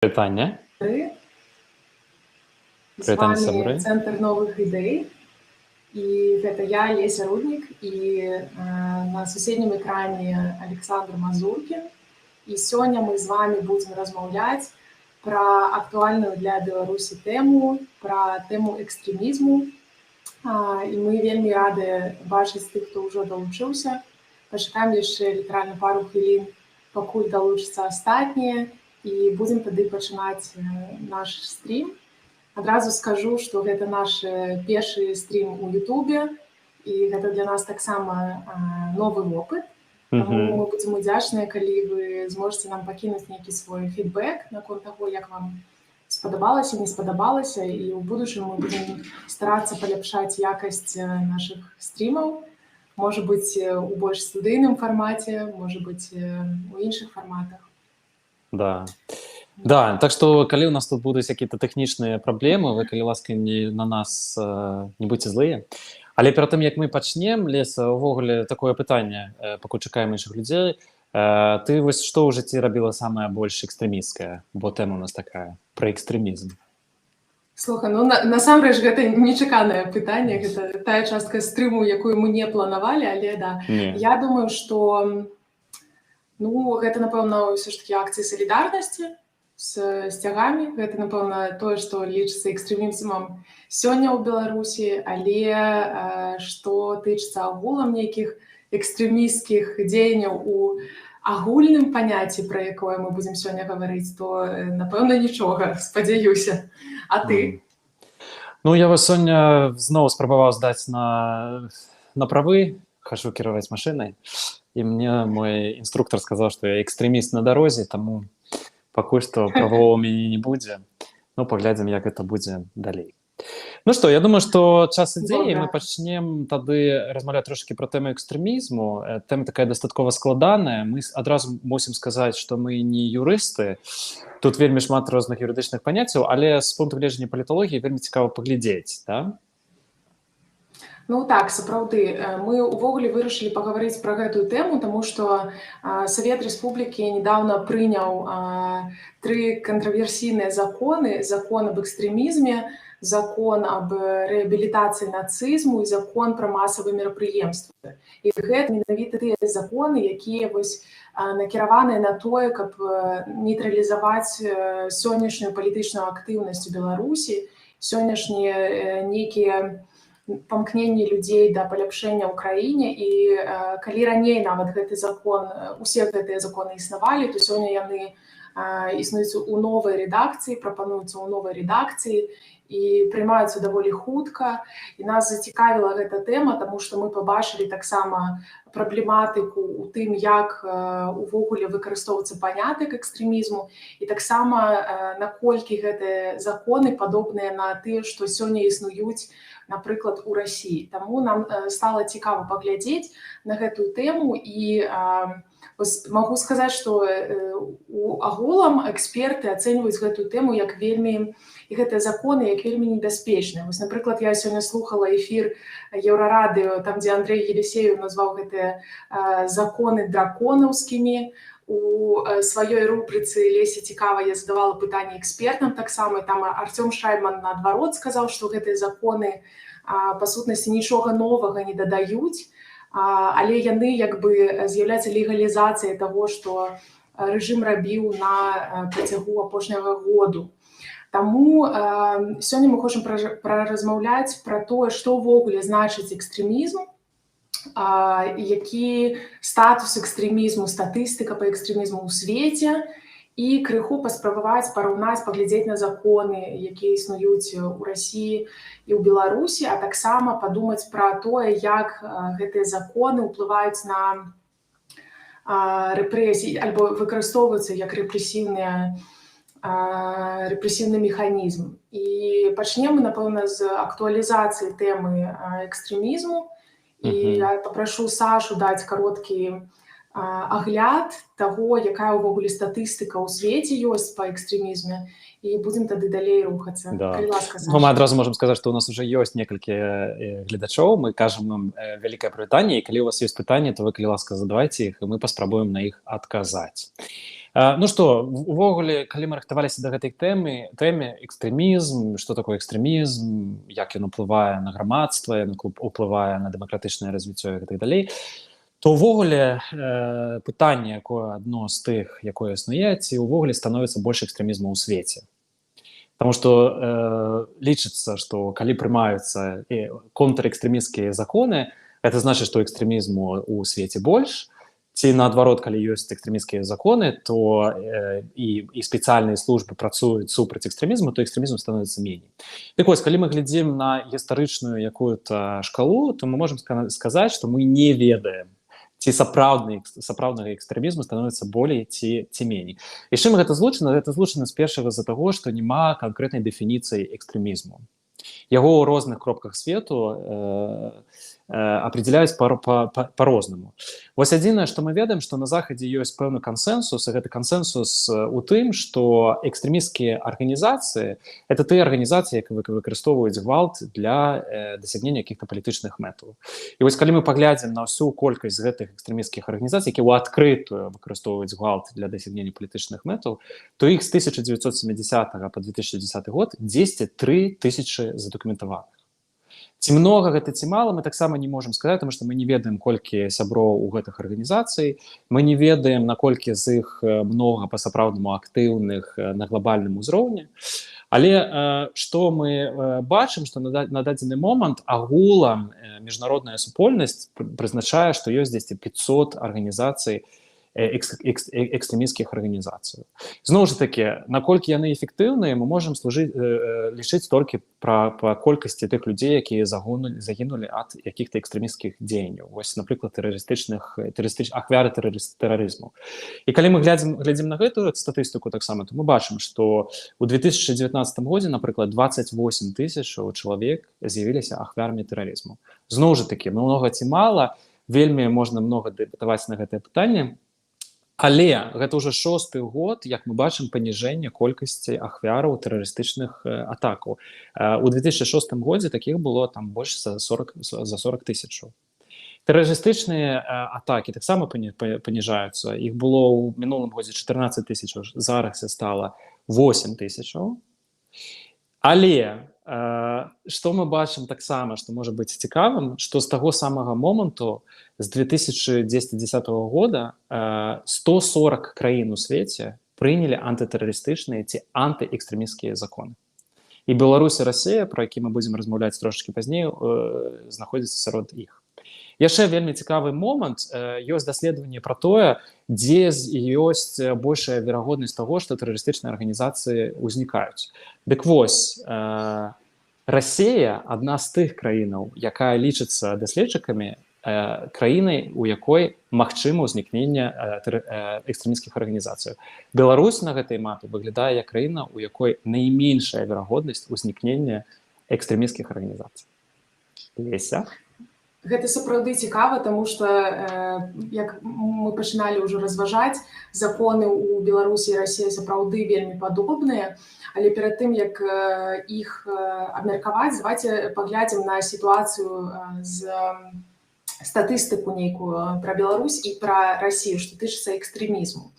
Прывітанне. З Прывітанне, вами сябры. Центр новых ідэй. І гэта я, Леся Руднік, і на суседнім экране Александр Мазуркін. І сёння мы з вами будзем размаўляць пра актуальную для Беларусі тэму, пра тэму экстрэмізму. І мы вельмі рады бачыць тых, хто ўжо далучыўся. Пачакаем яшчэ літаральна пару хвілін, пакуль далучацца астатнія, і будзем тады пачынаць наш стрім. Адразу скажу, што гэта наш першы стрім у Ютубе, і гэта для нас таксама новы вопыт. Таму мы будзем удзячныя, калі вы зможаце нам пакінуць нейкі свой фідбэк наконт таго, як вам спадабалася, не спадабалася, і ў будучым мы будзем старацца паляпшаць якасць нашых стрімаў. Можа быць, у больш студыйным фармаце, можа быць, у іншых фарматах. Да, так што калі ў нас тут будуць якія-то тэхнічныя праблемы, вы, калі ласка, на нас не будьце злыя. Але перад тым, як мы пачнем, Леса, увогуле такое пытанне, пакуль чакаем іншых людзей. Ты вось што ў жыцці рабіла самае больш экстрэмісцкае? Бо тэма у нас такая, пра экстрэмізм. Слухай, ну насамрэч гэта нечаканае пытанне, гэта тая частка стрыму, якую мы не планавалі, але да. Я думаю, што гэта, напэўна, ўсё ж такі акцыі салідарнасці з сцягамі. Гэта, напэўна, тое, што лічыцца экстрэмізмам сёння ў Беларусі, але што тычыцца агулам нейкіх экстрэмісцкіх дзеянняў у агульным паняцці, пра якое мы будзем сёння гаварыць, то, напэўна, нічога, спадзяюся. А ты? Ну, я вас сёння зноў спрабаваў здаць на правы, хачу кіраваць машынай, і мне мой інструктор сказаў, што я экстрэміст на дарозе, таму пакуль што правоў у мяне не будзе. Ну, паглядзім, як гэта будзе далей. Ну што, я думаю, што час ідзе, і мы пачнем тады размаўляць трошкі пра тэму экстрэмізму. Тэма такая дастаткова складаная. Мы адразу мусім сказаць, што мы не юрысты. Тут вельмі шмат розных юрыдычных паняццяў, але з пункту гледжання паліталогіі вельмі цікава паглядзець, да? Ну так, сапраўды. Мы ўвогуле вырашылі пагаварыць пра гэтую тэму, таму што Савет Рэспублікі нядаўна прыняў 3 кантраверсійныя законы: закон аб экстрэмізме, закон аб рэабілітацыі нацызму і закон пра масавыя мерапрыемствы. І гэта менавіта тыя законы, якія накіраваныя на тое, каб нейтралізаваць сённяшнюю палітычную актыўнасць у Беларусі, сённяшнія нейкія памкненні людзей да паляпшэння ў краіне. І калі раней нават гэты закон, усе гэтыя законы існавалі, то сёння яны існуюць у новай рэдакцыі, прапануюцца ў новай рэдакцыі і прымаюцца даволі хутка. І нас зацікавіла гэта тэма, таму што мы пабачылі таксама праблематыку ў тым, як увогуле выкарыстоўваецца панятак экстрэмізму, і таксама наколькі гэтыя законы падобныя на тыя, што сёння існуюць, напрыклад, у Расіі. Таму нам стала цікава паглядзець на гэтую тэму, і магу сказаць, што агулам эксперты ацэньваюць гэтую тэму як вельмі, і гэтыя законы як вельмі небяспечныя. Вось, напрыклад, я сёння слухала эфір Еўрарадыё, там, дзе Андрэй Елісееў назваў гэтыя законы драконаўскімі. У сваёй рубрыцы «Лесе цікава» я задавала пытанне экспертам таксама, і там Артём Шайман наадварот сказаў, што гэтыя законы па сутнасці нічога новага не дадаюць, але яны як бы з'яўляюцца легалізацыяй таго, што рэжым рабіў на працягу апошняга году. Таму сёння мы хочам паразмаўляць пра тое, што ўвогуле значыць экстрэмізм, які статус экстрэмізму, статыстыка па экстрэмізму ў свеце, і крыху паспрабаваць параўнаць, паглядзець на законы, якія існуюць у Расіі і ў Беларусі, а таксама падумаць пра тое, як гэтыя законы ўплываюць на рэпрэсіі альбо выкарыстоўваюцца як рэпрэсіўны механізм. І пачнем мы, напэўна, з актуалізацыі тэмы экстрэмізму. І я папрашу Сашу даць кароткі агляд таго, якая ўвогуле статыстыка ў свеце ёсць па экстрэмізме, і будзем тады далей рухацца. Калі ласка, Саша. Мы адразу можам сказаць, што ў нас уже ёсць некалькі гледачоў, мы кажам ім вялікае прывітанне, і калі у вас ёсць пытанні, то вы, калі ласка, задавайце іх, і мы паспрабуем на іх адказаць. Ну што, увогуле, калі мы рыхтаваліся да гэтай тэме экстрэмізм, што такое экстрэмізм, як ён уплывае на грамадства, ён уплывае на дэмакратычнае развіццё і так далей, то ўвогуле пытанне, якое адно з тых, якое існуе, ці ўвогуле становіцца больш экстрэмізму ў свеце. Таму што лічыцца, што калі прымаюцца контрэкстрэмісцкія законы, гэта значыць, што экстрэмізму ў свеце больш, ці наадварот, калі ёсць экстрэмісцкія законы, то і спецыяльныя службы працуюць супраць экстрэмізму, то экстрэмізм становіцца меней. Так вось, калі мы глядзім на гістарычную якую-то шкалу, то мы можам сказаць, што мы не ведаем, ці сапраўднага экстрэмізму становіцца болей ці меней. І з чым гэта злучана? Гэта злучана з першага з-за таго, што няма канкрэтнай дэфініцыі экстрэмізму. Яго ў розных кропках свету определяюць по-рознаму. Вось адзінае, што мы ведаем, што на Захадзе ёсць пэўны кансэнсус, і гэты кансэнсус у тым, што экстрэмісцкія арганізацыі — это тыя арганізацыі, якія выкарыстоўваюць гвалт для дасягнення якіх-то палітычных мэтаў. І вось калі мы паглядзім на ўсю колькасць гэтых экстрэмісцкіх арганізацый, якія ў адкрытую выкарыстоўваюць гвалт для дасягнення палітычных мэтаў, то іх з 1970 по 2010 год 10-3 тысячы задакументаваных. Ці многа гэта, ці мала, мы таксама не можам сказаць, тому што мы не ведаем, колькі сяброў у гэтых арганізацый, мы не ведаем, наколькі з іх многа па-сапраўднаму актыўных на глобальным узроўні. Але што мы бачым, што на дадзены момант агулам міжнародная супольнасць прызначае, што ёсць дзесьці 500 арганізацый, экстрэмісцкіх арганізацый. Зноў жа такі, наколькі яны эфектыўныя, мы можам лічыць толькі па колькасці тых людзей, якія загінулі ад якіх-то экстрэмісцкіх дзеянняў. Вось, напрыклад, ахвяры тэрарызму. І калі мы глядзім на гэтую статыстыку таксама, то мы бачым, што ў 2019 годзе, напрыклад, 28 тысячаў чалавек з'явіліся ахвярамі тэрарызму. Зноў жа такі, многа ці мала, вельмі можна многа дэбатаваць на гэтае пытанне, але гэта ўжо 6-й год, як мы бачым паніжэнне колькасці ахвяраў тэрарыстычных атакаў. У 2006 годзе такіх было там больш за 40 тысячаў. Тэрарыстычныя атакі таксама паніжаюцца. Іх было ў мінулым годзе 14 тысячаў, зараз стала 8 тысячаў. Але што мы бачым таксама, што можа быць цікавым, што з таго самага моманту, з 2010 года 140 краін у свеце прынялі антытэрарыстычныя ці антыэкстрэмісцкія законы. І Беларусь і Расія, про які мы будзем размаўляць трошачкі пазней, знаходзяцца сярод іх. Яшчэ вельмі цікавы момант, ёсць даследаванне пра тое, дзе ёсць большая верагоднасць таго, што тэрарыстычныя арганізацыі ўзнікаюць. Дык вось, Расія адна з тых краінаў, якая лічыцца даследчыкамі краінай, у якой магчыма ўзнікненне экстрэмісцкіх арганізацый. Беларусь на гэтай мапе выглядае як краіна, у якой найменшая верагоднасць узнікнення экстрэмісцкіх арганізацый. Леся? Гэта сапраўды цікава, таму што, як мы пачыналі ўжо разважаць, законы ў Беларусі і Расіі сапраўды вельмі падобныя, але перад тым, як іх абмеркаваць, давайце паглядзім на сітуацыю з статыстыку нейкую пра Беларусь і пра Расію, што тычыцца экстрэмізму.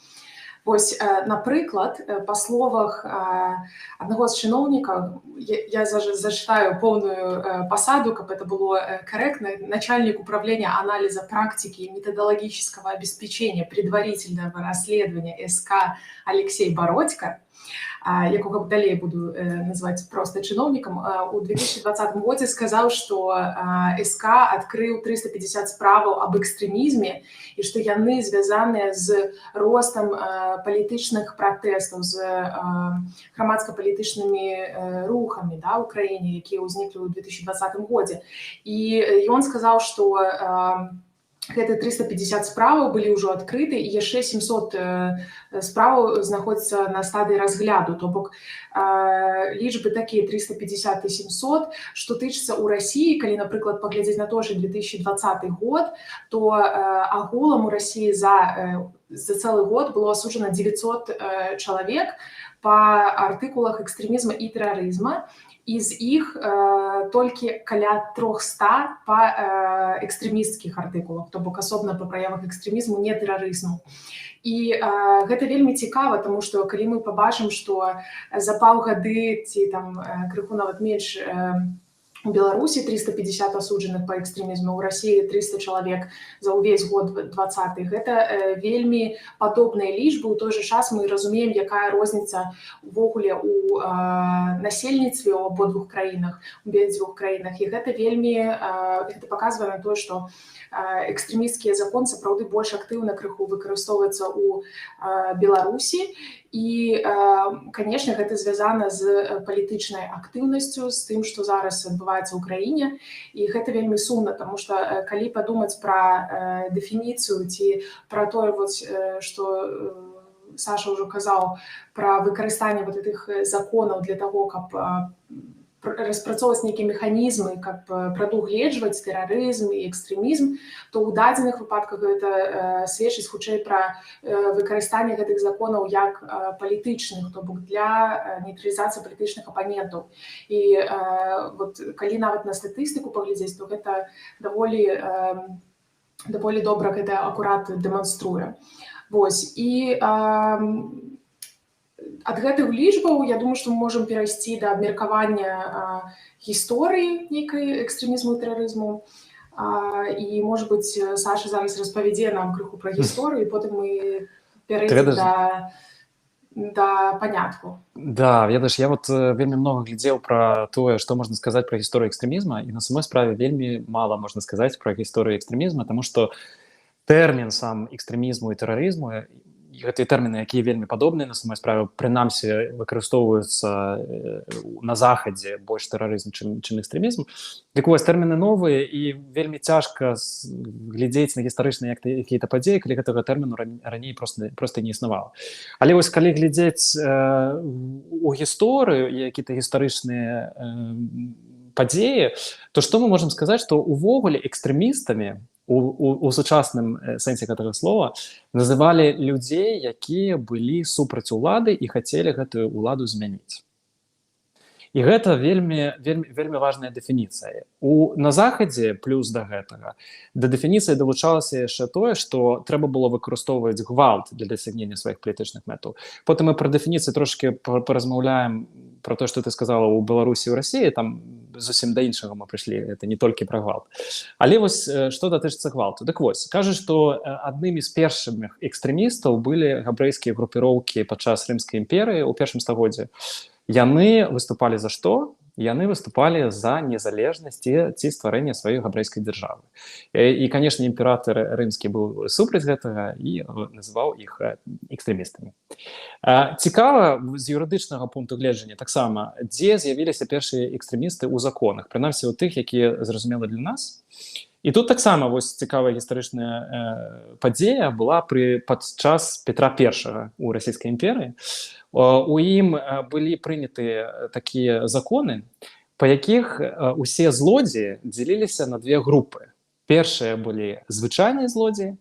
Вось, напрыклад, па словах аднаго з чыноўнікаў, я зачитаю поўную пасаду, каб это было корректно, начальник управления анализа практики и методологического обеспечения предварительного расследования СК Алексей Бородько, якога далей буду называць проста чыноўнікам, у 2020 годзе сказаў, што СК адкрыў 350 справаў аб экстрэмізме і што яны звязаныя з ростам палітычных пратэстаў, з грамадска-палітычнымі рухамі ў краіне, якія ўзніклі ў 2020 годзе. І ён сказаў, што гэты 350 справаў былі ўжо адкрыты, і яшчэ 700 справаў знаходзяцца на стадыі разгляду. То бок лічбы такія 350 і 700, што тычыцца ў Расіі, калі, напрыклад, паглядзець на той жа 2020 год, то агулам у Расіі за цэлы год было асуджана 900 чалавек па артыкулах экстрэмізма і тэрарызма, і з іх толькі каля 300 па экстрэмісцкіх артыкулах, то бок асобна па праявах экстрэмізму, не тэрарызму. І гэта вельмі цікава, тому што калі мы пабачым, што за паўгады ці там крыху нават менш у Беларусі 350 асуджаных па экстрэмізму, у Расіі 300 чалавек за ўвесь год 20. Гэта вельмі падобныя лічбы. У той жа час мы разумеем, якая розніца увогуле у насельніцтве ў абодвух краінах, у абедзвюх краінах. І гэта вельмі гэта паказвае на тое, што экстрэмісцкія закон сапраўды больш актыўна крыху выкарыстоўваецца ў Беларусі. І, канешне, гэта звязана з палітычнай актыўнасцю, з тым, што зараз адбываецца ў краіне. І гэта вельмі сумна, таму што калі падумаць пра дэфініцыю ці пра тое, што Саша ўжо казаў, пра выкарыстанне гэтых законаў для таго, каб распрацоўваць нейкія механізмы, каб прадугледжваць тэрарызм і экстрэмізм, то ў дадзеных выпадках гэта сведчыць хутчэй пра выкарыстанне гэтых законаў як палітычных, то бок для нейтралізацыі палітычных апанентаў. І калі нават на статыстыку паглядзець, то гэта даволі добра гэта акурат дэманструе. І ад гэтых лічбаў, я думаю, што мы можам перайсці да абмеркавання гісторыі нейкай экстрэмізму і тэрарызму. І, можа быць, Саша зараз распавядзе нам крыху пра гісторыю, і потым мы перайдзем да панятку. Да, ведаеш, я вельмі много глядзеў пра тое, што можна сказаць пра гісторыю экстрэмізма, і на самой справе вельмі мала можна сказаць пра гісторыю экстрэмізма, таму што тэрмін сам экстрэмізму і тэрарызму, гэтыя тэрміны, якія вельмі падобныя на самой справе, прынамсі выкарыстоўваюцца на захадзе больш тэрарызм, чым экстрэмізм. Дык вось, тэрміны новыя, і вельмі цяжка глядзець на гістарычныя якія-то падзеі, калі гэтага тэрміну раней проста не існавала. Але вось калі глядзець у гісторыю, якія-то гістарычныя падзеі, то што мы можам сказаць, што увогуле экстрэмістамі у сучасным сэнсе гэтага слова называлі людзей, якія былі супраць улады і хацелі гэтую ўладу змяніць. І гэта вельмі важная дэфініцыя. На захадзе плюс да гэтага да дэфініцыі далучалася яшчэ тое, што трэба было выкарыстоўваць гвалт для дасягнення сваіх палітычных мэтаў. Потым мы пра дэфініцыі трошки паразмаўляем пра тое, што ты сказала ў Беларусі і ў Расіі, там зусім да іншага мы прыйшлі, это не толькі пра гвалт. Але вось што датычыцца гвалту. Дык вось, кажа, што аднымі з першых экстрэмістаў былі габрэйскія групіроўкі падчас Рымскай імперыі ў першым стагоддзі. Яны выступалі за што? Яны выступалі за незалежнасць ці стварэнне сваёй габрэйскай дзяржавы. І, канешне, імператар рымскі быў супраць гэтага і называў іх экстрэмістамі. Цікава з юрыдычнага пункту гледжання таксама, дзе з'явіліся першыя экстрэмісты ў законах, прынамсі ў тых, якія зразумелы для нас. І тут таксама вось цікавая гістарычная падзея была падчас Петра I у Расійскай імперыі. У ім былі прынятыя такія законы, па якіх усе злодзеі дзеліліся на две групы. Першыя былі звычайныя злодзеі,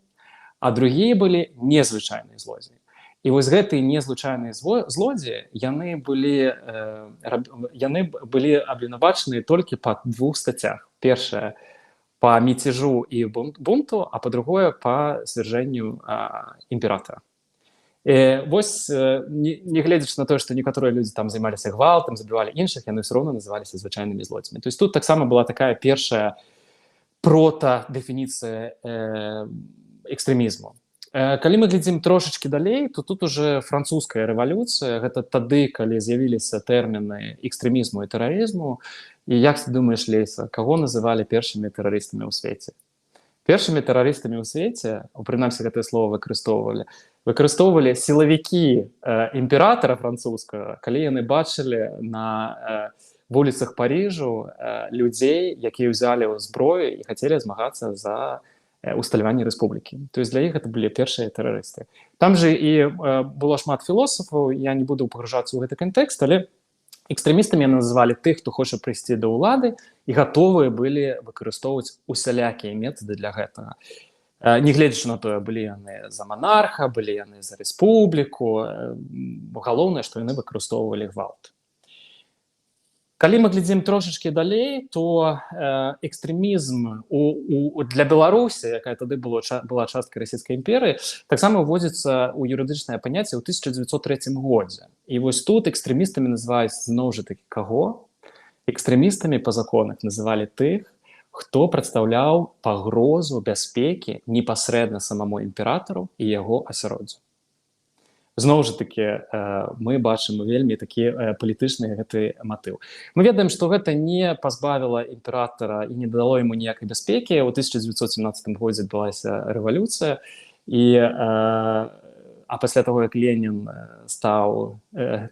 а другія былі незвычайныя злодзеі. І вось гэтыя незвычайныя злодзеі, яны былі абвінавачаны толькі па двух стацях. Першая па мятежу і бунту, а па-другое па свяржэнню імператара. Вось, не гледзячы на тое, што некаторыя людзі там займаліся гвалтам, забівалі іншых, яны ўсё роўна называліся звычайнымі злодзямі. То есть тут таксама была такая першая прота-дэфініцыя экстрэмізму. Калі мы глядзім трошачкі далей, то тут уже французская рэвалюцыя, гэта тады, калі з'явіліся тэрміны экстрэмізму і тэрарызму. І як ты думаеш, Лейса, каго называлі першымі тэрарыстамі ў свеце? Першымі тэрарыстамі ў свеце, прынамсі гэтае слова выкарыстоўвалі сілавікі імператара французскага, калі яны бачылі на вуліцах Парыжу людзей, якія ўзялі зброю і хацелі змагацца за усталяванне рэспублікі. То есть для іх гэта былі першыя тэрарысты. Там же і было шмат філосафаў, я не буду пагружацца ў гэты кантэкст, але экстрэмістамі называлі тых, хто хоча прыйсці да ўлады і гатовыя былі выкарыстоўваць усялякія метады для гэтага. Нягледзячы на тое, былі яны за манарха, былі яны за рэспубліку. Галоўнае, што яны выкарыстоўвалі гвалт. Калі мы глядзім трошачкі далей, то экстрэмізм для Беларусі, якая тады была часткай расійскай імперыі, таксама ўводзіцца ў юрыдычнае паняцце ў 1903 годзе. І вось тут экстрэмістамі называюць зноў жа такі каго? Экстрэмістамі па законах называлі тых, хто прадстаўляў пагрозу бяспекі непасрэдна самому імператару і яго асяроддзю. Зноў жа такі мы бачым вельмі такі палітычны гэты матыў. Мы ведаем, што гэта не пазбавіла імператара і не дало яму ніякай бяспекі. У 1917 годзе адбылася рэвалюцыя, а пасля таго, як Ленін стаў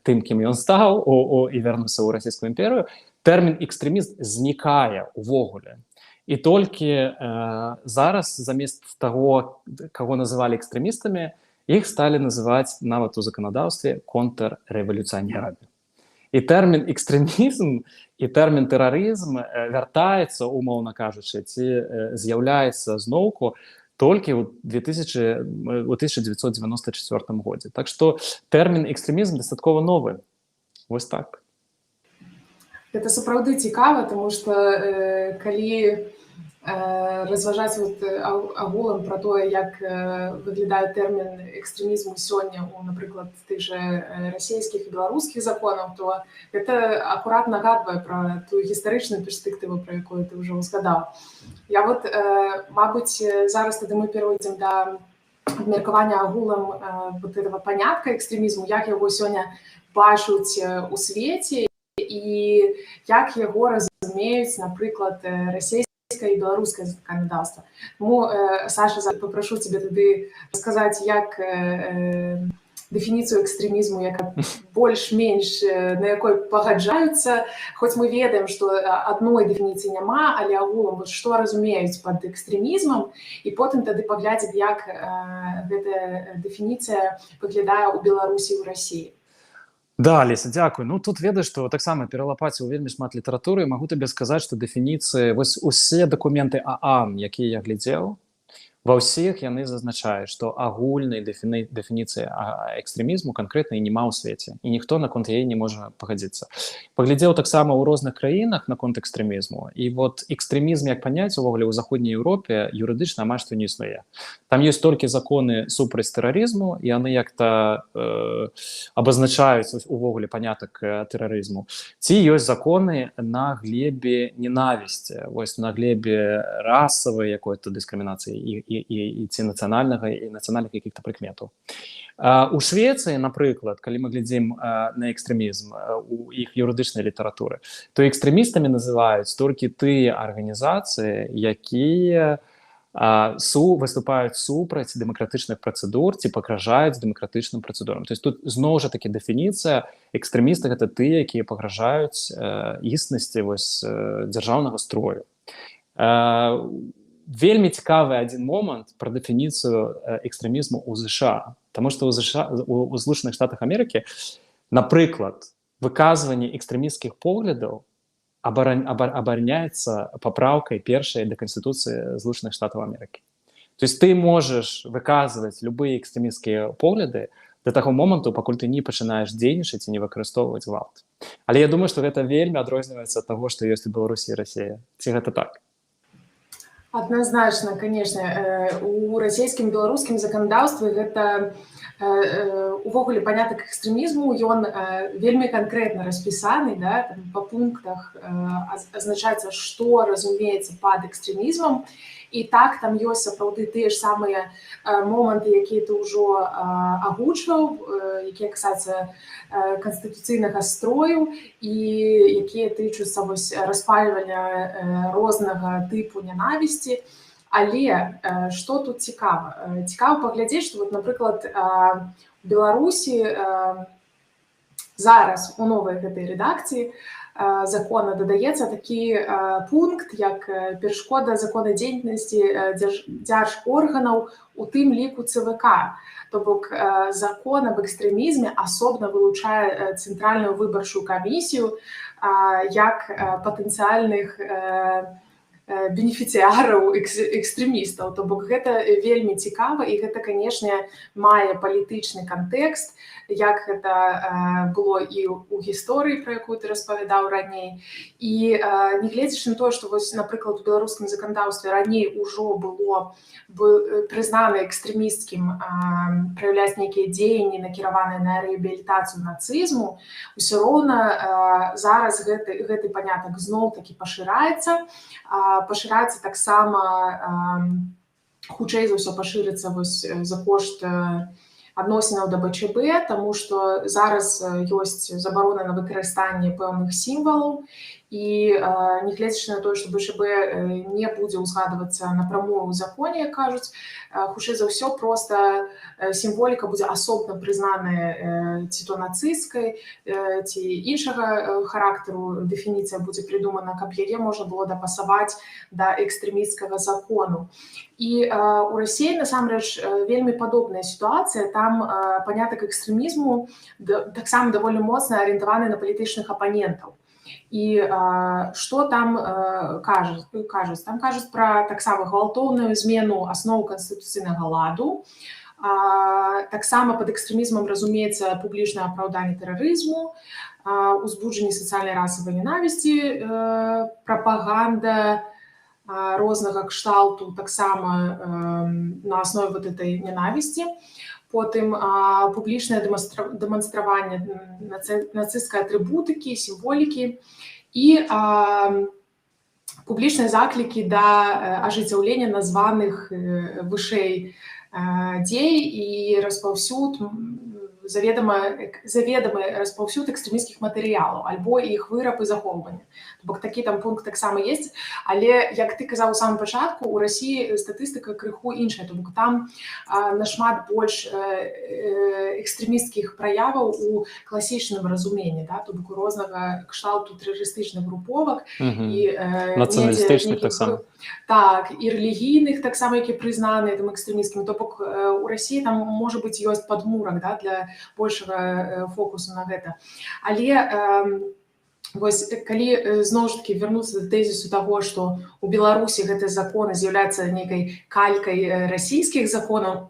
тым, кім ён стаў і вярнуўся ў расійскую імперыю, тэрмін экстрэміст знікае ўвогуле. І толькі зараз замест таго, каго называлі экстрэмістамі, іх сталі называць нават у заканадаўстве контррэвалюцыянерамі. І тэрмін экстрэмізм і тэрмін тэрарызм вяртаецца, умоўна кажучы, ці з'яўляецца зноўку толькі ў 1994 годзе. Так што тэрмін экстрэмізм дастаткова новы. Вось так. Гэта сапраўды цікава, таму што калі разважаць агулам пра тое, як выглядае тэрмін экстрэмізму сёння у, напрыклад, тых жа расійскіх і беларускіх законах, то гэта акурат нагадвае пра тую гістарычную перспектыву, пра якую ты ўжо згадаў. Я вот, мабыць, зараз тады мы перайдзем да абмеркавання агулам вот этого панятка экстрэмізму, як яго сёння бачуць у свеце і як яго разумеюць, напрыклад, расійскія і беларускае заканадаўства. Тому, Саша, попрошу тебе тады сказаць, як дэфініцыю экстрэмізму, яка больш-менш на якой пагаджаюцца, хоць мы ведаем, што адной дэфініцыі няма, але агулам што разумеюць пад экстрэмізмам, і потым тады паглядзім, як гэтая дэфініцыя выглядае ў Беларусі і ў Расіі. Да, Леся, дзякуй. Ну, тут ведаеш, што таксама пералапаціў вельмі шмат літаратуры. Магу табе сказаць, што дэфініцыі, вось усе дакументы ААН, якія я глядзеў, ва ўсіх яны зазначаюць, што агульнай дэфініцыі экстрэмізму канкрэтна і няма ў свеце. І ніхто наконт яе не можа пагадзіцца. Паглядзеў таксама ў розных краінах наконт экстрэмізму. І вот экстрэмізм як паняцце увогуле ў заходняй Еўропе юрыдычна амаль што не існуе. Там ёсць толькі законы супраць тэрарызму, і яны як-то абазначаюць увогуле панятак тэрарызму. Ці ёсць законы на глебе ненавісці, вось на глебе расавай якой-то дыскрымінацыі і ці нацыянальнага і нацыянальных якіх-то прыкметаў. У Швецыі, напрыклад, калі мы глядзім на экстрэмізм у іх юрыдычнай літаратуры, то экстрэмістамі называюць толькі тыя арганізацыі, якія выступаюць супраць дэмакратычных працэдур ці пагражаюць дэмакратычным працэдурам. То есть тут зноў жа такі дэфініцыя экстрэміста гэта тыя, якія пагражаюць існасці вось дзяржаўнага строю. Вельмі цікавы адзін момант пра дэфініцыю экстрэмізму ў ЗША, таму што ў Злучаных Штатах Амерыкі, напрыклад, выказванне экстрэмісцкіх поглядаў абараняецца папраўкай першай да Канстытуцыі Злучаных Штатаў Амерыкі. То есть ты можаш выказваць любыя экстрэмісцкія погляды да таго моманту, пакуль ты не пачынаеш дзейнічаць і не выкарыстоўваць гвалт. Але я думаю, што гэта вельмі адрозніваецца ад таго, што ёсць у Беларусі і Расіі. Ці гэта так? Однозначно, конечно. У расійскім і беларускім заканадаўстве гэта увогуле панятак экстрэмізму, ён вельмі канкрэтна распісаны, да, па пунктах азначаецца, што разумеецца пад экстрэмізмам. І так, там ёсць сапраўды тыя ж самыя моманты, якія ты ўжо агучваў, якія касаюцца канстытуцыйнага строю і якія тычуцца распальвання рознага тыпу нянавісці. Але што тут цікава? Цікава паглядзець, што, напрыклад, у Беларусі зараз у новай гэтай рэдакцыі закона дадаецца такі пункт, як перашкода законадзейнасці дзяржорганаў, у тым ліку ЦВК. То бок закон аб экстрэмізме асобна вылучае Цэнтральную выбарчую камісію як патэнцыяльных бенефіцыяраў экстрэмістаў. То бок гэта вельмі цікава, і гэта, канешне, мае палітычны кантэкст, як гэта было і ў гісторыі, пра якую ты распавядаў раней. І нягледзячы на тое, што, напрыклад, у беларускім заканадаўстве раней ужо было прызнана экстрэмісцкім праяўляць нейкія дзеянні, накіраваныя на рэабілітацыю нацызму, усё роўна зараз гэты панятак зноў-такі пашыраецца. Пашыраецца таксама, хутчэй за ўсё пашырыцца за кошт адносінаў да БЧБ, таму што зараз ёсць забарона на выкарыстанне пэўных сімвалаў, і нягледзячы на тое, што БЧБ не будзе ўзгадвацца напрамую ў законе, як кажуць, хутчэй за ўсё проста сімволіка будзе асобна прызнаная ці то нацысцкай, ці іншага характару, дэфініцыя будзе прыдумана, каб яе можна было дапасаваць да экстрэмісцкага закону. І ў Расіі, насамрэч, вельмі падобная сітуацыя. Там панятак экстрэмізму таксама даволі моцна арыентаваны на палітычных апанентаў. І што там кажуць? Там кажуць пра таксама гвалтоўную змену асноў канстытуцыйнага ладу. Таксама пад экстрэмізмам разумеецца публічнае апраўданне тэрарызму, узбуджанне сацыяльнай расавай ненавісці, прапаганда рознага кшталту таксама на аснове гэтай ненавісці. Потым публічнае дэманстраванне нацысцкай атрыбутыкі, сімволікі і публічныя заклікі да ажыццяўлення названых вышэй дзей і распаўсюд, заведамы распаўсюд экстрэмісцкіх матэрыялаў альбо іх выраб і захоўванне. То бок такі там пункт таксама ёсць, але, як ты казаў у самым пачатку, у Расіі статыстыка крыху іншая, то бок там нашмат больш экстрэмісцкіх праяваў у класічным разуменні, то бок у рознага кшталту тэрарыстычных груповак і нацыяналістычных таксама. Так, і рэлігійных таксама, які прызнаныя экстрэмісцкімі. То бок у Расіі там можа быць ёсць падмурак для большага фокусу на гэта. Але калі зноў ж такі вярнуцца да тэзісу таго, што у Беларусі гэты законы з'яўляецца нейкай калькай расійскіх законаў,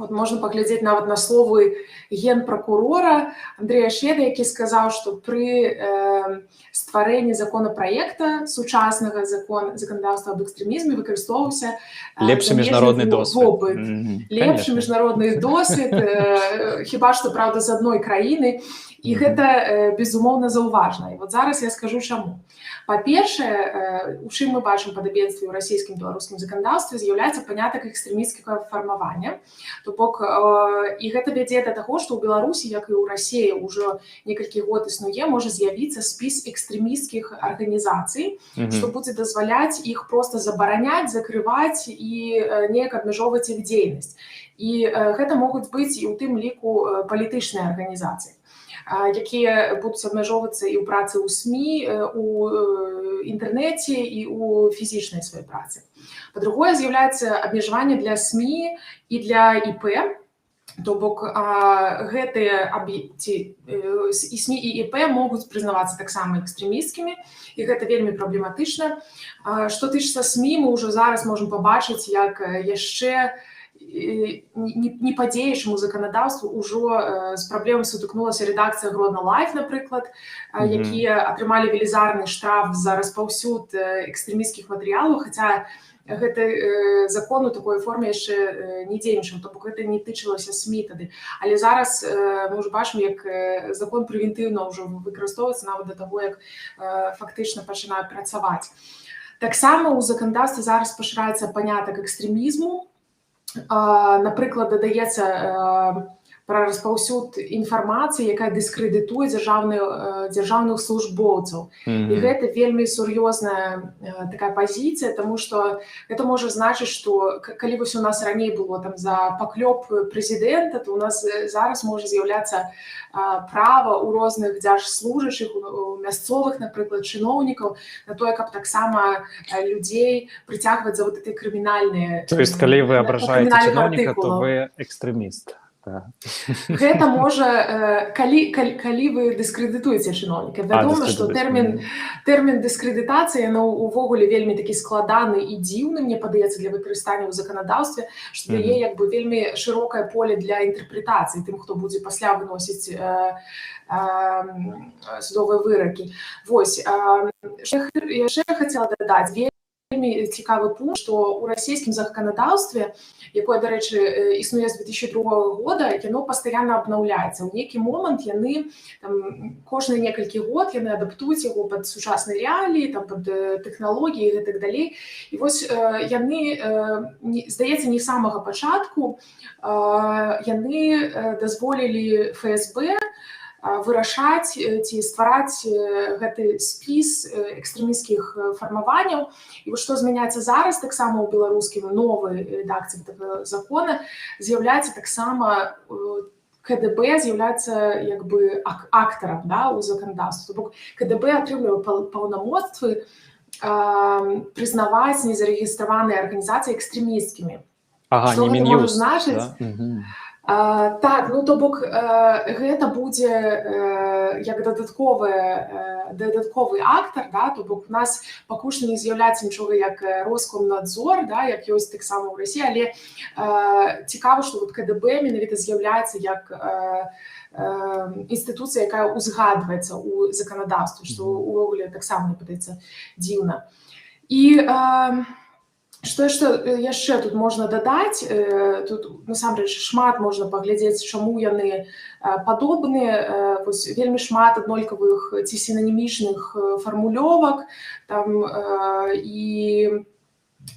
можна паглядзець нават на словы генпракурора Андрэя Шведа, які сказаў, што пры стварэнні законапраекта сучаснага заканадаўства аб экстрэмізме выкарыстоўваўся лепшы міжнародны досвед. Лепшы міжнародны досвед, хіба што, праўда, з адной краіны, і гэта, безумоўна, заўважна. І зараз я скажу чаму. Па-першае, у чым мы бачым падабенствы ў расійскім і беларускім заканадаўстве, з'яўляецца панятак экстрэмісцкага фармавання. То бок, і гэта вядзе да таго, што ў Беларусі, як і ў Расіі, ўжо некалькі год існуе, можа з'явіцца спіс экстрэмісцкіх арганізацый, што будзе дазваляць іх проста забараняць, закрываць і неяк абмяжоўваць іх дзейнасць. І гэта могуць быць і ў тым ліку палітычныя арганізацыі, якія будуць абмяжоўвацца і ў працы ў СМІ, у інтэрнэце і ў фізічнай сваёй працы. Па-другое, з'яўляецца абмежаванне для СМІ і для ІП, то бок гэтыя і СМІ і ІП могуць прызнавацца таксама экстрэмісцкімі, і гэта вельмі праблематычна. Што тычыцца СМІ, мы ўжо зараз можам пабачыць, як яшчэ не па дзеючаму заканадаўству ўжо з праблемай сутыкнулася рэдакцыя Гродно Лайф, напрыклад, якія атрымалі велізарны штраф за распаўсюд экстрэмісцкіх матэрыялаў, хаця гэты закон у такой форме яшчэ не дзейнічаў, то бок гэта не тычылася СМІ тады. Але зараз мы ўжо бачым, як закон прэвентыўна ўжо выкарыстоўваецца нават да таго, як фактычна пачынае працаваць. Таксама ў заканадаўстве зараз пашыраецца панятак экстрэмізму. Напрыклад, дадаецца пра распаўсюд інфармацыі, якая дыскрэдытуе дзяржаўных службоўцаў. І гэта вельмі сур'ёзная такая пазіцыя, таму што гэта можа значыць, што калі вось у нас раней было там за паклёп прэзідэнта, то у нас зараз можа з'яўляцца права ў розных дзяржслужачых, у мясцовых, напрыклад, чыноўнікаў на тое, каб таксама людзей прыцягваць за вот этой крымінальныя... То есть, калі вы абражаеце чыноўніка, то вы экстрэміст. Так. Гэта можа калі вы дыскрэдытуеце чыноўніка. Вядома, што тэрмін дыскрэдытацыі увогуле вельмі такі складаны і дзіўны, мне падаецца, для выкарыстання ў заканадаўстве, што дае як бы вельмі шырокае поле для інтэрпрэтацыі тым, хто будзе пасля выносіць судовыя выракі. Вось, яшчэ хацела дадаць, вельмі цікавы пункт, што ў расійскім заканадаўстве, якое, дарэчы, існуе з 2002 года, яно пастаянна абнаўляецца. У нейкі момант яны кожныя некалькі год яны адаптуюць яго пад сучасныя рэаліі, пад тэхналогіі і так далей. І вось яны, здаецца, не з самага пачатку яны дазволілі ФСБ вырашаць ці ствараць гэты спіс экстрэмісцкіх фармаванняў. І вось што змяняецца зараз, таксама ў беларускім новай рэдакцыі гэтага закона, з'яўляецца таксама КДБ з'яўляецца як бы актарам ў заканадаўстве. То бок КДБ атрымлівае паўнамоцтвы прызнаваць незарэгістраваныя арганізацыі экстрэмісцкімі. Ага, не Мін'юст, да? Так, ну то бок гэта будзе як дадатковы актар, да? То бок у нас пакуль што не з'яўляецца нічога як Роскомнадзор, да? Як ёсць таксама ў Расіі, але цікава, што КДБ менавіта з'яўляецца як інстытуцыя, якая ўзгадваецца ў заканадаўстве, што ўвогуле таксама, мне падаецца, дзіўна. І што яшчэ тут можна дадаць, тут насамрэч шмат можна паглядзець, чаму яны падобныя, вельмі шмат аднолькавых ці сінанімічных фармулёвак, і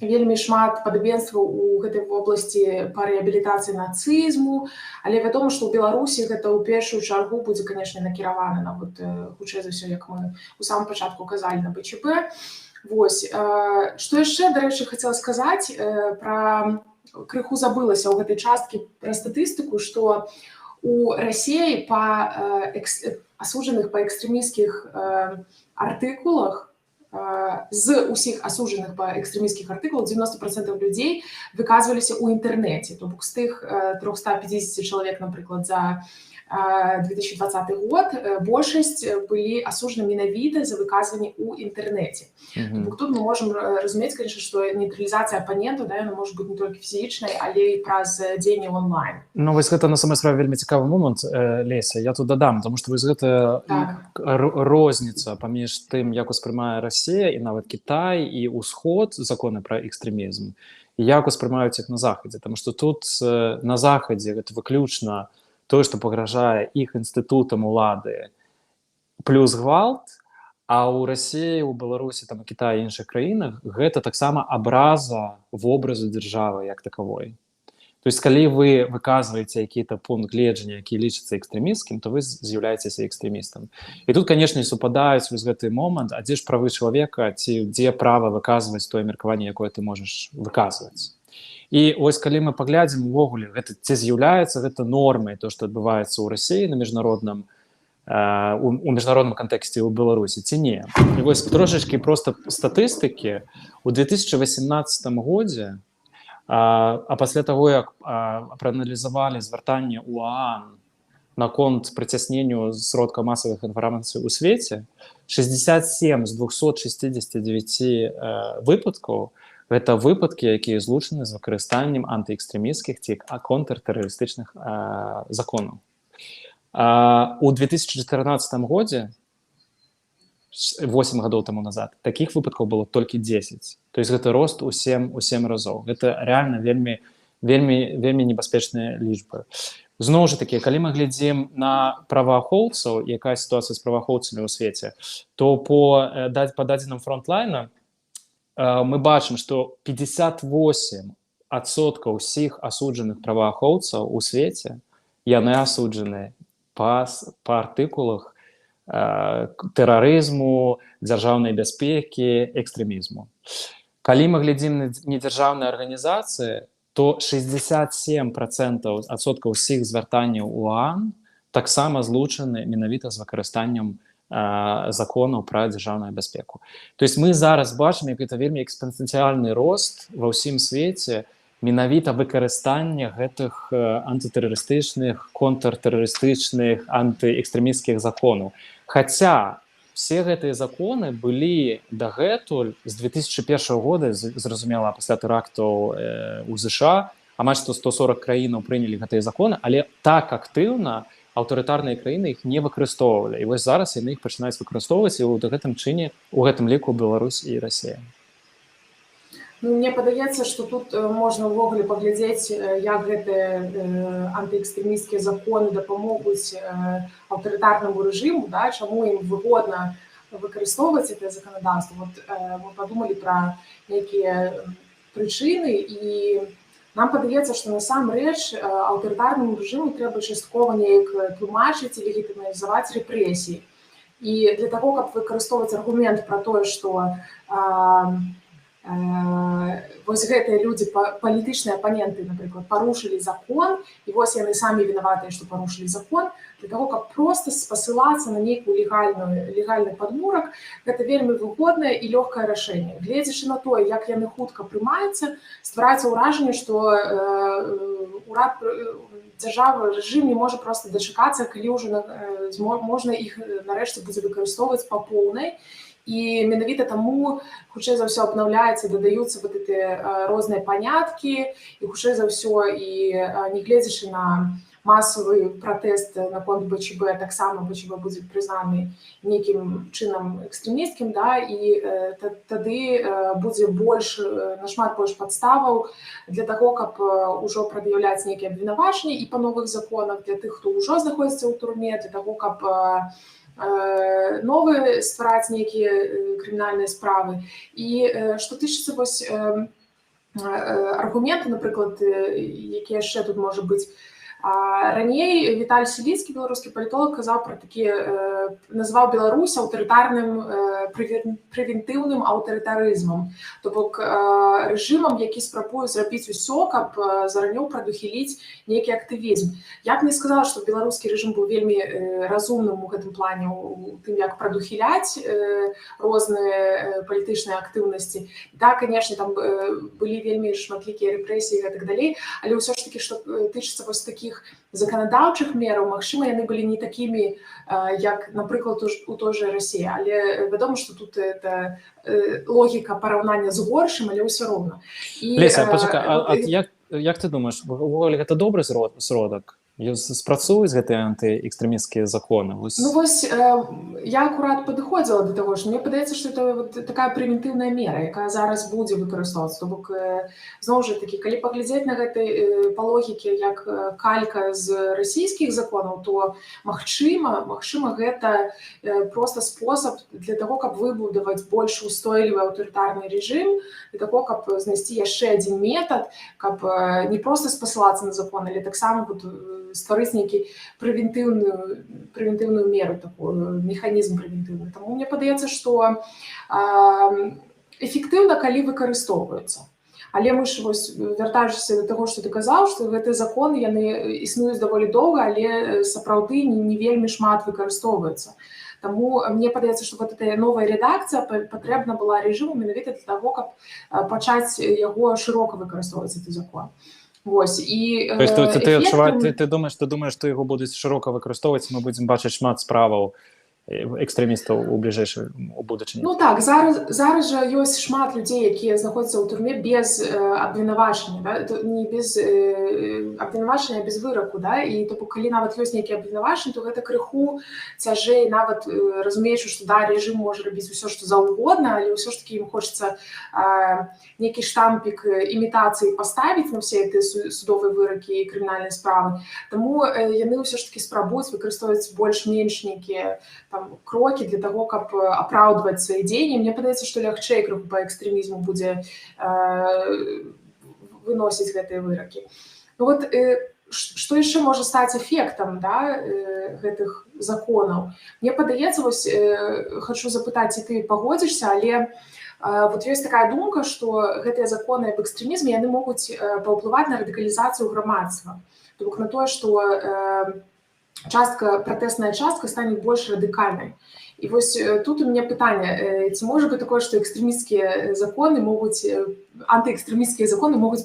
вельмі шмат падабенстваў у гэтай вобласці па рэабілітацыі нацызму, але вядома, што ў Беларусі гэта ў першую чаргу будзе, канешне, накіравана на хутчэй за ўсё, як мы ў самым пачатку казалі, на БЧП. Вось, што яшчэ, дарэчы, хацела сказаць, крыху забылася ў гэтай часткі пра статыстыку, што у Расіі асуджаных па экстрэмісцкіх артыкулах, з усіх асуджаных па экстрэмісцкіх артыкулах 90% людзей выказваліся ў інтэрнэце. То бок з тых 350 чалавек, напрыклад, за 2020 год, большасць былі асуджаны менавіта за выказванні ў інтэрнэце. Тут мы можам разумець, конечно, што нейтралізацыя апаненту, яна можа быць не толькі фізічнай, але і праз дзеянне онлайн. Ну, вось гэта на самой справе вельмі цікавы момант, Леся, я тут дадам, тому што вось гэта розніца паміж тым, як успрымае Расія і нават Кітай і ўсход законы пра экстрэмізм, і як успрымаюць іх на Захадзе, тому што тут на Захадзе гэта выключна тое, што пагражае іх інстытутам улады, плюс гвалт, а ў Расіі, у Беларусі, у Кітаі і іншых краінах гэта таксама абраза вобразу дзяржавы як такавой. То есть, калі вы выказваеце які-то пункт гледжання, які лічыцца экстрэмісцкім, то вы з'яўляецеся экстрэмістам. І тут, канешне, супадаюць вось гэты момант, а дзе ж правы чалавека, ці дзе права выказваць тое меркаванне, якое ты можаш выказваць. І ось калі мы паглядзім увогуле, ці з'яўляецца гэта нормай, то, што адбываецца ў Расіі на міжнародным кантэксце ў Беларусі, ці не. І вось трошачкі проста статыстыкі. У 2018 годзе, а пасля таго, як прааналізавалі звяртанне УАН наконт прыцясненню сродкаў масавых інфармацый у свеце, 67 з 269 выпадкаў гэта выпадкі, якія злучаны з выкарыстаннем антыэкстрэмісцкіх ці контртэрарыстычных законаў. У 2014 годзе, 8 гадоў таму назад, такіх выпадкаў было толькі 10. То есть гэта рост у 7 разоў. Гэта реально вельмі небяспечныя лічбы. Зноў жа такі, калі мы глядзім на праваахоўцаў, якая сітуацыя з праваахоўцамі ў свеце, то по дадзеным фронтлайна мы бачым, што 58% ўсіх асуджаных праваахоўцаў у свеце, яны асуджаны па артыкулах тэрарызму, дзяржаўнай бяспекі, экстрэмізму. Калі мы глядзім на недзяржаўныя арганізацыі, то 67% ўсіх звяртанняў УАН таксама злучаны менавіта з выкарыстаннем законаў пра дзяржаўную бяспеку. То есть мы зараз бачым, як гэта вельмі экспаненцыяльны рост ва ўсім свеце менавіта выкарыстанне гэтых антытэрарыстычных, контртэрарыстычных, антыэкстрэмісцкіх законаў. Хаця все гэтыя законы былі дагэтуль з 2001 года, зразумела, пасля тэрактаў у ЗША, амаль што 140 краінаў прынялі гэтыя законы, але так актыўна аўтарытарныя краіны іх не выкарыстоўвалі. І вось зараз яны іх пачынаюць выкарыстоўваць, і ў гэтым чыне, у гэтым ліку Беларусь і Расія. Ну, мне падаецца, што тут можна ўвогуле паглядзець, як гэтыя антыэкстрэмісцкія законы дапамогуць аўтарытарнаму рэжыму, да, чаму ім выгодна выкарыстоўваць гэтае заканадаўства. Вот, мы падумалі пра нейкія прычыны, і нам падаецца, што насамрэч аўтарытарнаму рэжыму трэба часткова неяк тлумачыць і легітымізаваць рэпрэсіі. І для таго, каб выкарыстоўваць аргумент пра тое, што вось гэтыя людзі, палітычныя апаненты, напрыклад, парушылі закон, і вось яны самі вінаватыя, што парушылі закон, для таго, каб проста спасылацца на нейкую легальны падмурак, гэта вельмі выгоднае і лёгкае рашэнне. Гледзячы на тое, як яны хутка прымаюцца, ствараецца ўражанне, што урад, дзяржава, рэжым не можа проста дачакацца, калі ўжо можна іх нарэшце будзе выкарыстоўваць па поўнай. І менавіта таму, хутчэй за ўсё, абнаўляецца, дадаюцца вот гэтыя розныя паняткі, і хутчэй за ўсё, і нягледзячы на масавы пратэст наконт БЧБ, таксама БЧБ будзе прызнаны нейкім чынам экстрэмісцкім, да, і тады будзе нашмат больш падставаў для таго, каб ужо прад'яўляць нейкія абвінавачанні і па новых законах для тых, хто ўжо знаходзіцца ў турме, для таго, каб новыя ствараць нейкія крымінальныя справы. І што тычыцца вось аргументы, напрыклад, які яшчэ тут можа быць. Раней Віталь Сіліцкі, беларускі палітолог, казаў пра назваў Беларусь аўтарытарным прэвентыўным аўтарытарызмам, то бок рэжымам, які спрабуе зрабіць усё, каб зараней прадухіліць нейкі актывізм. Я б не сказала, што беларускі рэжым быў вельмі разумным у гэтым плане, у тым, як прадухіляць розныя палітычныя актыўнасці. Да, канешне, там былі вельмі шматлікія рэпрэсіі і гэтак далей, але ўсё ж такі, што тычыцца вось такіх заканадаўчых мераў, магчыма, яны былі не такімі, як, напрыклад, у той жа Расіі, але вядома, што тут логіка параўнання з горшым, але ўсё роўна. Леся, пачакай, як ты думаеш, увогуле гэта добры сродак? Спрацуюць гэтыя антыэкстрэмісцкія законы? Ну вось, я акурат падыходзіла да таго, што мне падаецца, што это такая прэвентыўная мера, якая зараз будзе выкарыстоўвацца. То бок, зноў жа такі, калі паглядзець на гэтай па логіке як калька з расійскіх законаў, то магчыма, гэта проста спосаб для таго, каб выбудаваць больш устойлівы аўтарытарны рэжым, для таго, каб знайсці яшчэ адзін метад, каб не проста спасылацца на закон, але таксама стварыць нейкі прэвентыўную меру, такую механізм прэвентыўны. Таму мне падаецца, што эфектыўна, калі выкарыстоўваюцца. Але мы ж, вось, вяртаючыся да таго, што ты казаў, што гэтыя законы, яны існуюць даволі доўга, але сапраўды не вельмі шмат выкарыстоўваюцца. Таму мне падаецца, што вот эта новая редакцыя патрэбна была рэжыму менавіта для таго, каб пачаць яго шырока выкарыстоўваць гэты закон. Вось, і ты думаеш, што яго будуць шырока выкарыстоўваць, мы будзем бачыць шмат справаў экстрэмістаў у бліжэйшай будучыні? Ну так, зараз жа ёсць шмат людзей, якія знаходзяцца ў турме без абвінавачання, да? Не без абвінавачання, а без выраку, да? І то бок, калі нават ёсць нейкія абвінавачанні, то гэта крыху цяжэй, нават разумеючы, што да, рэжым можа рабіць усё, што заўгодна, але ўсё ж такі ім хочацца нейкі штампік імітацыі паставіць на ўсе гэтыя судовыя выракі і крымінальныя справы. Таму яны ўсё ж такі спрабуюць выкарыстоўваць больш-менш нейкія крокі для таго, каб апраўдваць свае дзеянні. Мне падаецца, што лягчэй крыху па экстрэмізму будзе выносіць гэтыя выракі. Ну вот, што яшчэ можа стаць эфектам, да, гэтых законаў? Мне падаецца, вось, хачу запытаць, ці ты пагодзішся, але вот ёсць такая думка, што гэтыя законы аб экстрэмізме, яны могуць паўплываць на радыкалізацыю грамадства. То бок на тое, што пратэсная частка стане больш радыкальнай. І вось тут у мяне пытанне, ці можа быць такое, што антыэкстрэмісцкія законы могуць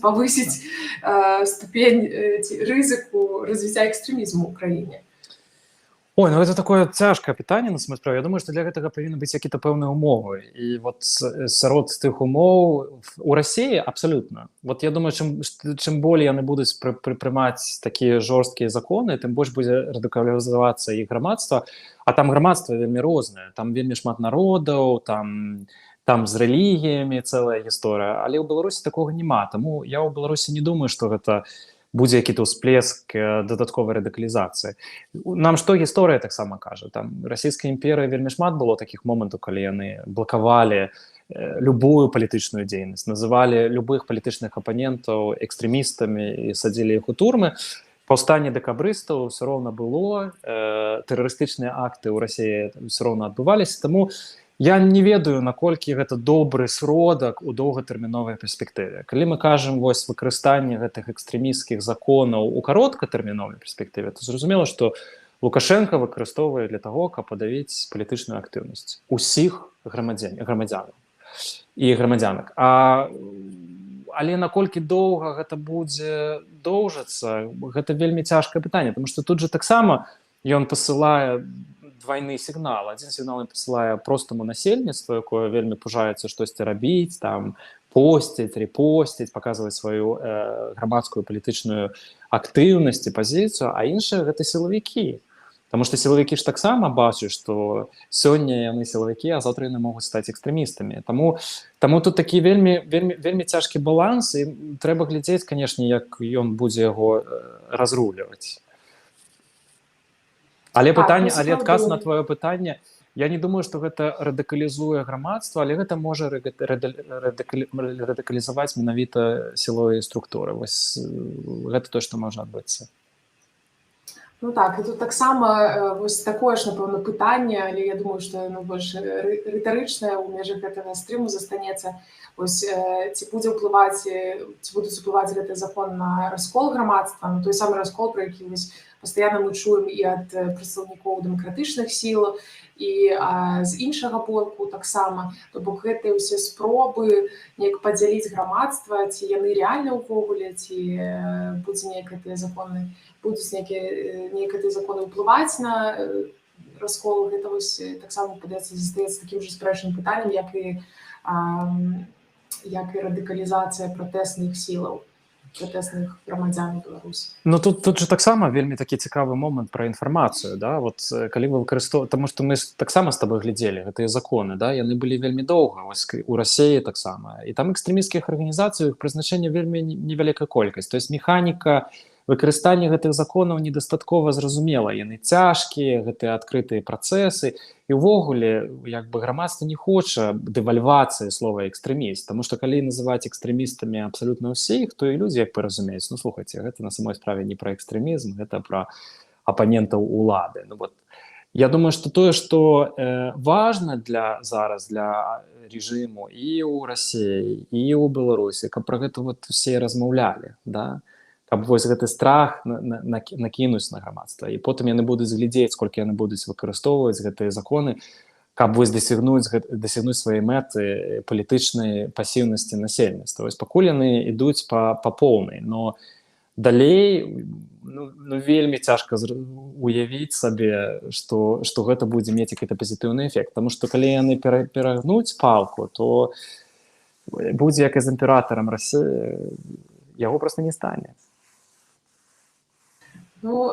павысіць ступень рызыку развіцця экстрэмізму ў краіне? Ой, ну это такое цяжкае пытанне, на самой справе. Я думаю, што для гэтага павінны быць якія-то пэўныя умовы. І вот сярод тых умоў у Расіі абсалютна. Вот я думаю, чым болей яны будуць прымаць такія жорсткія законы, тым больш будзе радыкалізавацца іх грамадства. А там грамадства вельмі рознае. Там вельмі шмат народаў, там з рэлігіямі цэлая гісторыя. Але ў Беларусі такога няма. Таму я ў Беларусі не думаю, што гэта будзе які-то ўсплеск дадатковай радыкалізацыі. Нам што гісторыя таксама кажа. Там расійскай імперыі вельмі шмат было такіх момантаў, калі яны блакавалі любую палітычную дзейнасць, называлі любых палітычных апанентаў экстрэмістамі і садзілі іх у турмы. Паўстанне дэкабрыстаў ўсё роўна было, тэрарыстычныя акты ў Расіі ўсё роўна адбываліся, таму я не ведаю, наколькі гэта добры сродак у доўгатэрміновай перспектыве. Калі мы кажам вось выкарыстанне гэтых экстрэмісцкіх законаў у кароткатэрміновай перспектыве, то зразумела, што Лукашенко выкарыстоўвае для таго, каб падавіць палітычную актыўнасць усіх грамадзянаў і грамадзянак. Але наколькі доўга гэта будзе доўжацца, гэта вельмі цяжкае пытанне, тому што тут жа таксама ён пасылае двойны сігнал. Адзін сігнал ён пасылае простаму насельніцтву, якое вельмі пужаецца штосьці рабіць, там посціць, рэпосціць, паказваць сваю грамадскую палітычную актыўнасць і пазіцыю, а іншыя гэта сілавікі. Таму што сілавікі ж таксама бачаць, што сёння яны сілавікі, а заўтра яны могуць стаць экстрэмістамі. Таму тут такі вельмі цяжкі баланс, і трэба глядзець, канешне, як ён будзе яго разруліваць. Але адказ на твоё пытанне, я не думаю, што гэта радыкалізуе грамадства, але гэта можа радыкалізаваць менавіта сіловыя структуры. Вось гэта тое, што можа адбыцца. Ну так, і тут таксама вось такое ж, напэўна, пытанне, але я думаю, што яно больш рытарычнае ў межах гэтага стрыму застанецца. Вось ці будуць уплываць гэты закон на раскол грамадства, на той самы раскол, про які вось пастаянна мы чуем і ад прадстаўнікоў дэмакратычных сіл, і з іншага боку таксама. То бок гэтыя ўсе спробы неяк падзяліць грамадства, ці яны рэальна ўвогуле, ці будуць некія законы ўплываць на раскол, гэта вось таксама застаецца такім жа спрэчным пытаннем, як і радыкалізацыя пратэсных сілаў, пратэсных грамадзян Беларусі. Ну тут же таксама вельмі такі цікавы момант пра інфармацыю, да? Вот калі вы выкарыстоўваеце, таму што мы таксама з табой глядзелі гэтыя законы, да? Яны былі вельмі доўга, вось у Расіі таксама, і там экстрэмісцкіх арганізацый, іх прызначэння вельмі невялікая колькасць, то есть механіка выкарыстання гэтых законаў недастаткова зразумела, яны цяжкія, гэтыя адкрытыя працэсы, і ўвогуле як бы грамадства не хоча дэвальвацыі слова экстрэміст, таму што калі называць экстрэмістамі абсалютна ўсіх, то і людзі як паразумеюць, ну слухайце, гэта на самой справе не пра экстрэмізм, гэта пра апанентаў улады. Ну, вот. Я думаю, што тое, што важна зараз для рэжыму і ў Расіі, і ў Беларусі, каб пра гэта вот усе размаўлялі, да? Каб вось гэты страх накінуць на грамадства. І потым яны будуць глядзець, колькі яны будуць выкарыстоўваць гэтыя законы, каб вось дасягнуць свае мэты палітычнай пасіўнасці насельніцтва. Вось пакуль яны ідуць па поўнай, но далей вельмі цяжка уявіць сабе, што гэта будзе мець якіты пазітыўны эфект. Таму што калі яны перагнуць палку, то будзе як і з імператарам Расіі, яго проста не стане. Ну,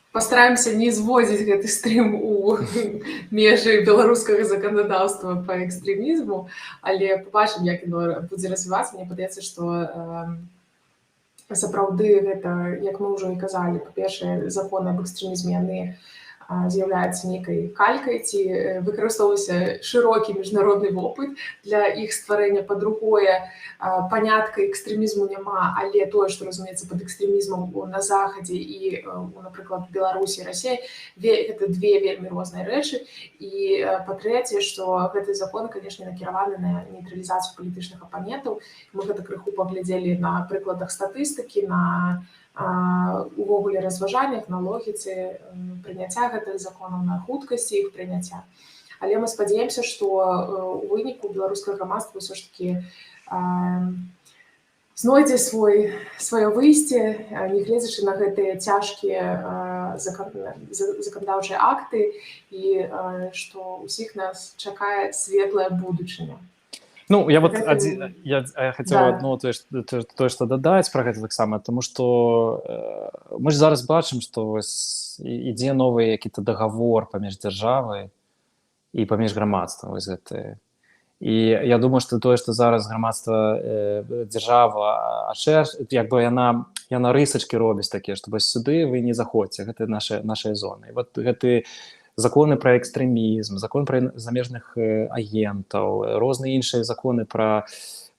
пастараемся не зводзіць гэты стрым у межы беларускага заканадаўства па экстрэмізму, але пабачым, як яно будзе развівацца. Мне падаецца, што сапраўды гэта, як мы ўжо і казалі, па-першае, законы аб экстрэмізме, яны з'яўляецца нейкай калькай, ці выкарыстоўваўся шырокі міжнародны вопыт для іх стварэння. Па-другое, панятка экстрэмізму няма, але тое, што разумеецца пад экстрэмізмам на Захадзе і, напрыклад, Беларусі і Расіі, гэта две вельмі розныя рэчы. І па-трэцяе, што гэтыя законы, канешне, накіраваны на нейтралізацыю палітычных апанентаў. Мы гэта крыху паглядзелі на прыкладах статыстыкі, на увогуле разважаннях, на логіцы прыняцця гэтых законаў, на хуткасці іх прыняцця. Але мы спадзяемся, што у выніку беларускае грамадства ўсё ж такі знойдзе сваё выйсце, нягледзячы на гэтыя цяжкія заканадаўчыя акты, і што ўсіх нас чакае светлая будучыня. Ну, я вот Гэта- я хотел Да. одно то, что дадаць про гэта таксама, тому что мы ж зараз бачым, што ідзе новы які-то дагавор паміж дзяржавай і паміж грамадствам вось гэты. І я думаю, што тое, што зараз грамадства дзяржава як бы яна рысачкі робіць такія, што вось сюды вы не заходзьце, гэта нашыя зоны. І вот гэты законы пра экстрэмізм, закон пра замежных агентаў, розныя іншыя законы пра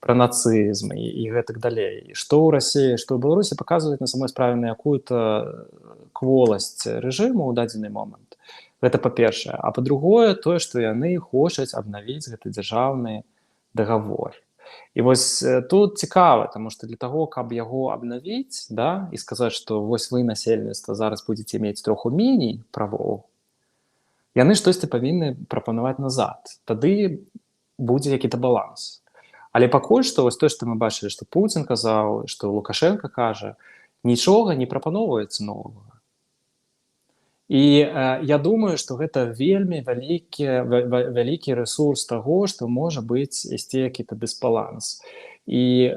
нацызм і гэтак далей. Што ў Расіі, што ў Беларусі паказваюць на самой справе на якую-то кволасць рэжыму ў дадзены момант. Гэта па-першае. А па-другое, тое, што яны хочуць абнавіць гэты дзяржаўны дагавор. І вось тут цікава, таму што для таго, каб яго абнавіць, да, і сказаць, што вось вы, насельніцтва, зараз будзеце мець троху меней правоў, яны штосьці павінны прапанаваць назад. Тады будзе які-то баланс. Але пакуль што вось тое, што мы бачылі, што Пуцін казаў, што Лукашенко кажа, нічога не прапаноўваецца новага. І я думаю, што гэта вельмі вялікі рэсурс таго, што можа быць ісці які-то дысбаланс. І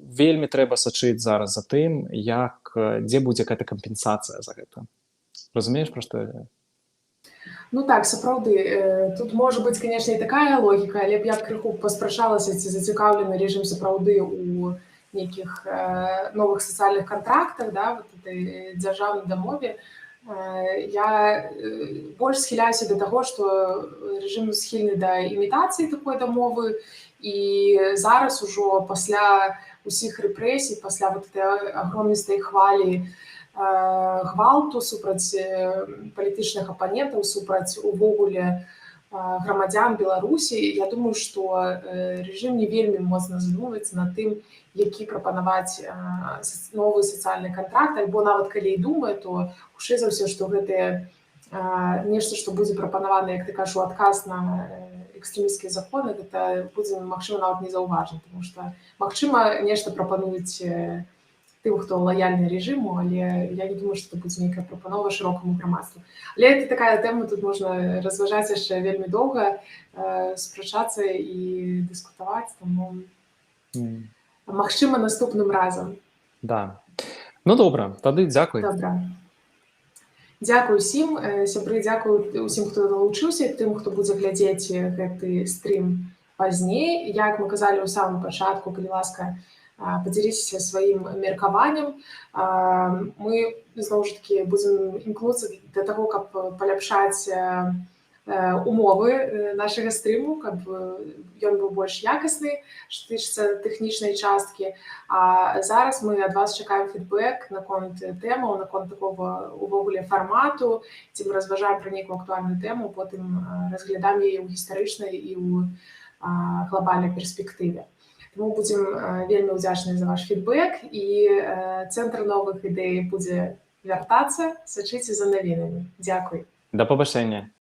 вельмі трэба сачыць зараз за тым, дзе будзе гэта кампенсацыя за гэта. Разумееш, пра што я? Ну так, сапраўды. Тут можа быць, канешне, і такая логіка, але б я крыху паспрачалася, ці зацікаўлены рэжым сапраўды ў нейкіх новых сацыяльных кантрактах, да, вот этой дзяржаўнай дамове. Я больш схіляюся да таго, што рэжым схільны да імітацыі такой дамовы, і зараз ужо пасля ўсіх рэпрэсій, пасля вот этой агромністай хвалі гвалту супраць палітычных апанентаў, супраць увогуле грамадзян Беларусі, я думаю, што рэжым не вельмі моцна задумваецца над тым, які прапанаваць новы сацыяльны кантракт, альбо нават калі і думае, то хутчэй за ўсё, што гэтае нешта, што будзе прапанавана, як ты кажаш, у адказ на экстрэмісцкія законы, гэта будзе, магчыма, нават не заўважна, тому што, магчыма, нешта прапануюць тым, хто лаяльны рэжыму, але я не думаю, што это будзе нейкая прапанова шырокаму грамадству. Але это такая тэма, тут можна разважаць яшчэ вельмі доўга, спрачацца і дыскутаваць, таму магчыма, наступным разам. Да. Ну, добра, тады дзякуй. Добра. Дзякуй усім, сябры, дзякуй усім, хто далучыўся, тым, хто будзе глядзець гэты стрым пазней. Як мы казалі ў самым пачатку, калі ласка, падзяліцеся сваім меркаваннем. Мы, зноў ж такі, будзем імкнуцца да таго, каб паляпшаць умовы нашага стрыму, каб ён быў больш якасны, што тычыцца тэхнічнай часткі. А зараз мы ад вас чакаем фідбэк наконт тэмаў, наконт такога увогуле фармату, ці мы разважаем пра нейкую актуальную тэму, потым разглядаем яе ў гістарычнай і ў глобальнай перспектыве. Таму будзем вельмі ўдзячныя за ваш фідбэк, і Цэнтр новых ідэй будзе вяртацца. Сачыце за навінамі. Дзякуй. Да пабачэння.